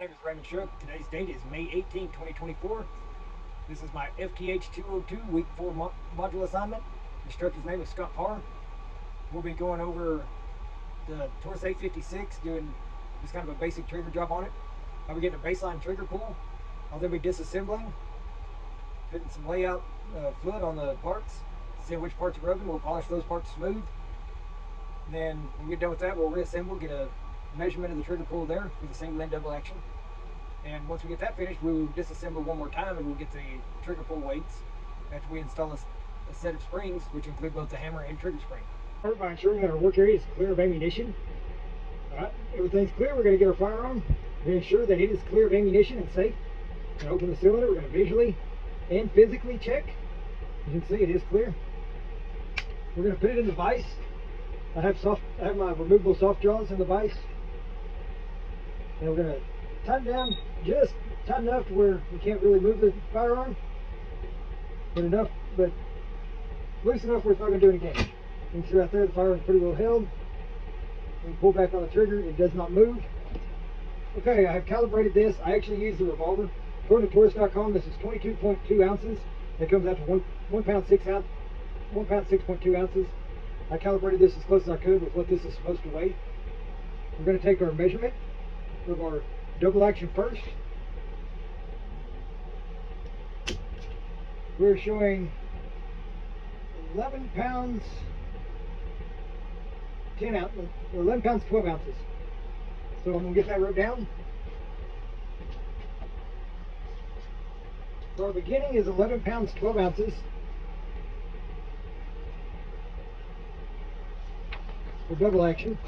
name is Raymond Shook. Today's date is May 18, 2024. This is my FTH 202 week 4 module assignment. The instructor's name is Scott Parr. We'll be going over the Taurus 856, doing just kind of a basic trigger job on it. I'll be getting a baseline trigger pull. I'll then be disassembling, putting some layout fluid on the parts, seeing which parts are rubbing. We'll polish those parts smooth. And then when we get done with that, we'll reassemble, get a measurement of the trigger pull there with a single end double action. And once we get that finished, we will disassemble one more time and we'll get the trigger pull weights after we install a set of springs, which include both the hammer and trigger spring. Start by ensuring that our work area is clear of ammunition. Alright, everything's clear. We're going to get our firearm. We're going to ensure that it is clear of ammunition and safe. We're going to open the cylinder. We're going to visually and physically check. As you can see, it is clear. We're going to put it in the vise. I have my removable soft jaws in the vise. And we're going to tighten down just tight enough to where we can't really move the firearm, but loose enough where it's not going to do any damage. You can see right there the firearm is pretty well held. When you pull back on the trigger, it does not move. Okay, I have calibrated this. I actually use the revolver. According to Taurus.com, this is 22.2 ounces. That comes out to 1 pound 6.2 ounces. I calibrated this as close as I could with what this is supposed to weigh. We're going to take our measurement of our double action first. We're showing 11 pounds 10 ounces, or 11 pounds 12 ounces. So I'm going to get that wrote down. So our beginning is 11 pounds 12 ounces. For double action.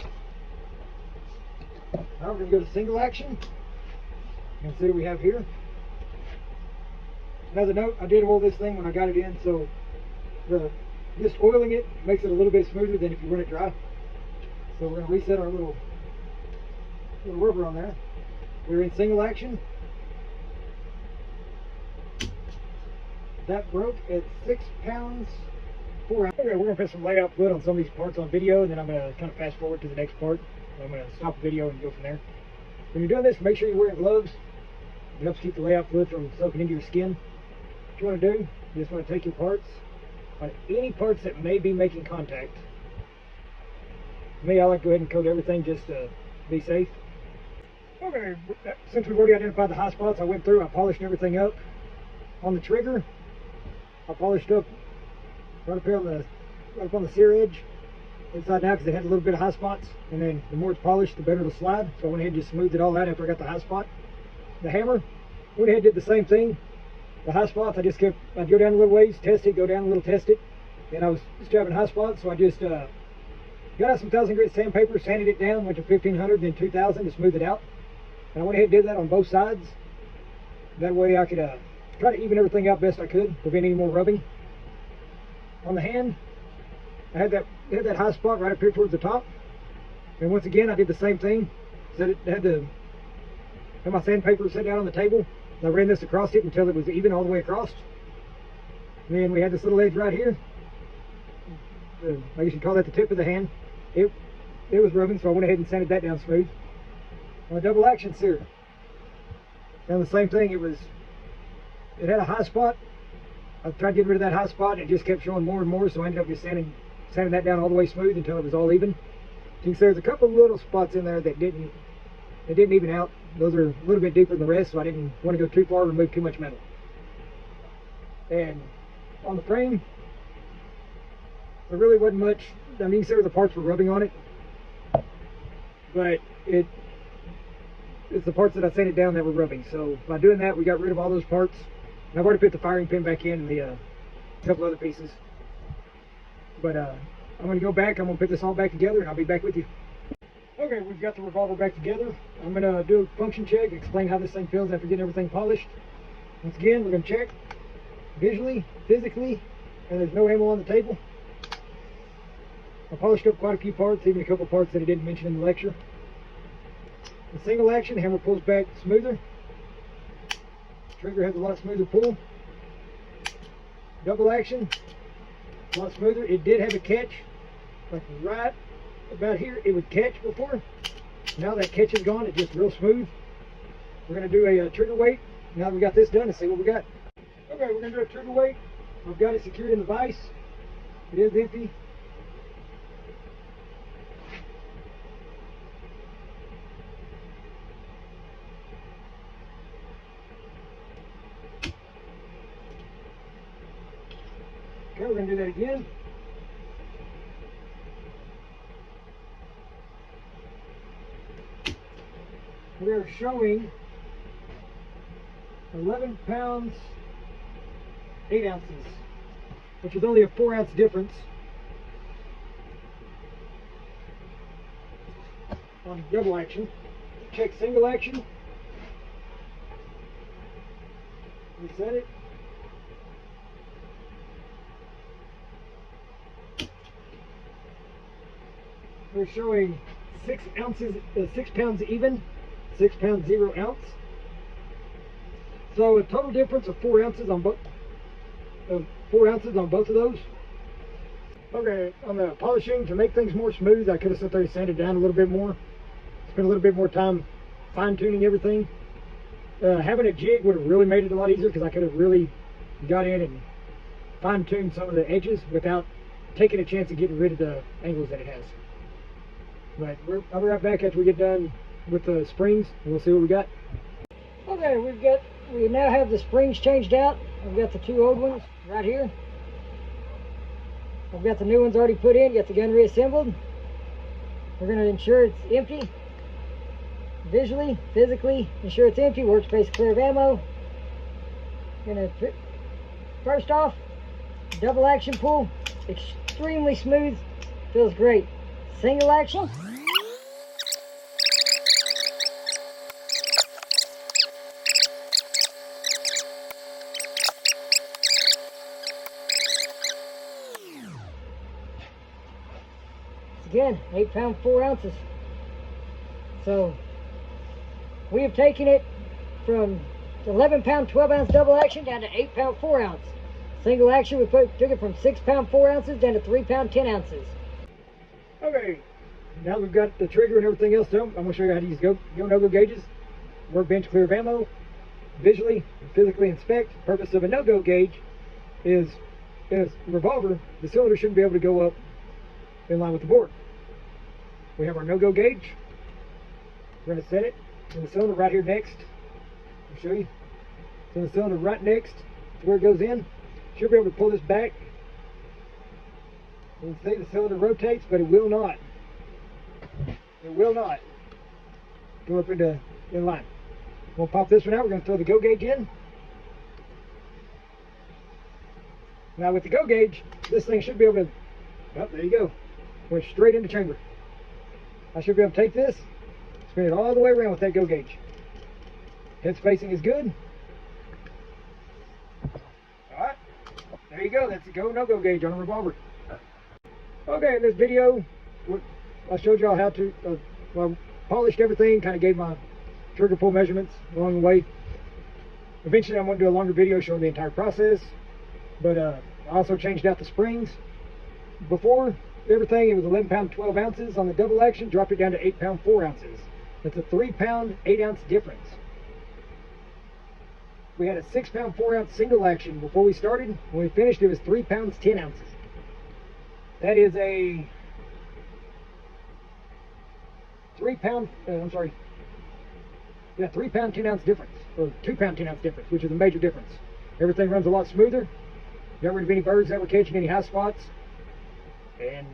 Now we're going to go to single action. You can see what we have here. Another note, I did oil this thing when I got it in, so just oiling it makes it a little bit smoother than if you run it dry. So we're going to reset our little rubber on there. We're in single action. That broke at 6 pounds 4 ounces. Okay, we're going to put some layout fluid on some of these parts on video, and then I'm going to kind of fast forward to the next part. I'm going to stop the video and go from there. When you're doing this, make sure you're wearing gloves. It helps keep the layout fluid from soaking into your skin. What you want to do, you just want to take your parts, on any parts that may be making contact. For me, I like to go ahead and coat everything just to be safe. Okay, since we've already identified the high spots, I went through, I polished everything up. On the trigger, I polished up right up on the sear edge, inside now, because it had a little bit of high spots, and then the more it's polished, the better it'll slide. So I went ahead and just smoothed it all out after I got the high spot. The hammer, went ahead and did the same thing. The high spots, I'd go down a little ways, test it, go down a little, test it. And I was just having high spots, so I just got out some 1000 grit sandpaper, sanded it down, went to 1500, then 2000 to smooth it out. And I went ahead and did that on both sides. That way I could try to even everything out best I could, prevent any more rubbing. On the hand, I had that high spot right up here towards the top. And once again, I did the same thing. Had my sandpaper set down on the table. I ran this across it until it was even all the way across. And then we had this little edge right here. I guess you'd call that the tip of the hand. It was rubbing, so I went ahead and sanded that down smooth. On a double action sear, and the same thing. It had a high spot. I tried getting rid of that high spot, and it just kept showing more and more, so I ended up just sanding that down all the way smooth until it was all even. You can see there's a couple of little spots in there that didn't even out. Those are a little bit deeper than the rest, so I didn't want to go too far and remove too much metal. And on the frame, there really wasn't much. I mean, you can see where the parts were rubbing on it, but it's the parts that I sanded down that were rubbing. So by doing that, we got rid of all those parts. And I've already put the firing pin back in and the couple other pieces. But I'm going to go back. I'm going to put this all back together, and I'll be back with you. Okay, we've got the revolver back together. I'm going to do a function check, explain how this thing feels after getting everything polished. Once again, we're going to check visually, physically, and there's no ammo on the table. I polished up quite a few parts, even a couple parts that I didn't mention in the lecture. The single action, the hammer pulls back smoother. Trigger has a lot smoother pull. Double action, a lot smoother. It did have a catch, like right about here. It would catch before. Now that catch is gone. It's just real smooth. we're going to do a trigger weight now that we got this done and see what we got. Okay, we're going to do a trigger weight. I've got it secured in the vise. It is empty. Okay, we're going to do that again. We are showing 11 pounds 8 ounces, which is only a 4-ounce difference on double action. Check single action. Reset it. We're showing 6 ounces, 6 pounds even, 6 pounds 0 ounce. So a total difference of 4 ounces on both. 4 ounces on both of those. Okay, on the polishing, to make things more smooth, I could have sat there and sanded down a little bit more. Spent a little bit more time fine-tuning everything. Having a jig would have really made it a lot easier, because I could have really got in and fine-tuned some of the edges without taking a chance of getting rid of the angles that it has. But I'll be right back after we get done with the springs, and we'll see what we got. Okay, we now have the springs changed out. I've got the 2 old ones right here. I've got the new ones already put in, got the gun reassembled. We're going to ensure it's empty. Visually, physically, ensure it's empty. Workspace clear of ammo. First off, double action pull, extremely smooth, feels great. Single action. Again, 8 pound 4 ounces. So we have taken it from 11 pound 12 ounce double action down to 8 pound 4 ounce. Single action, we took it from 6 pound 4 ounces down to 3 pound 10 ounces. Okay, now we've got the trigger and everything else done. I'm going to show you how to use go no-go gauges. Workbench clear of ammo. Visually and physically inspect. Purpose of a no-go gauge is, in a revolver, the cylinder shouldn't be able to go up in line with the board. We have our no-go gauge. We're going to set it in the cylinder right here next. I'll show you. So in the cylinder right next to where it goes in. Should be able to pull this back. You can see the cylinder rotates, but it will not. It will not go up in line. We'll pop this one out. We're going to throw the go gauge in. Now with the go gauge, this thing should be able to, oh, there you go. Went straight into chamber. I should be able to take this, spin it all the way around with that go gauge. Head spacing is good. Alright, there you go. That's the no-go gauge on a revolver. Okay, in this video, I showed y'all how to, well, polished everything, kind of gave my trigger pull measurements along the way. Eventually I'm going to do a longer video showing the entire process, but I also changed out the springs. Before everything, it was 11 pound 12 ounces on the double action, dropped it down to 8 pound 4 ounces. That's a 3 pound 8 ounce difference. We had a 6 pound 4 ounce single action before we started. When we finished, it was 3 pounds 10 ounces. That is a 3 pound 10 ounce difference, or 2 pound 10 ounce difference, which is a major difference. Everything runs a lot smoother. Got rid of any birds that were catching any high spots. And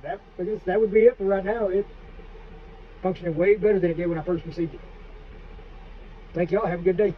I guess that would be it for right now. It's functioning way better than it did when I first received it. Thank y'all. Have a good day.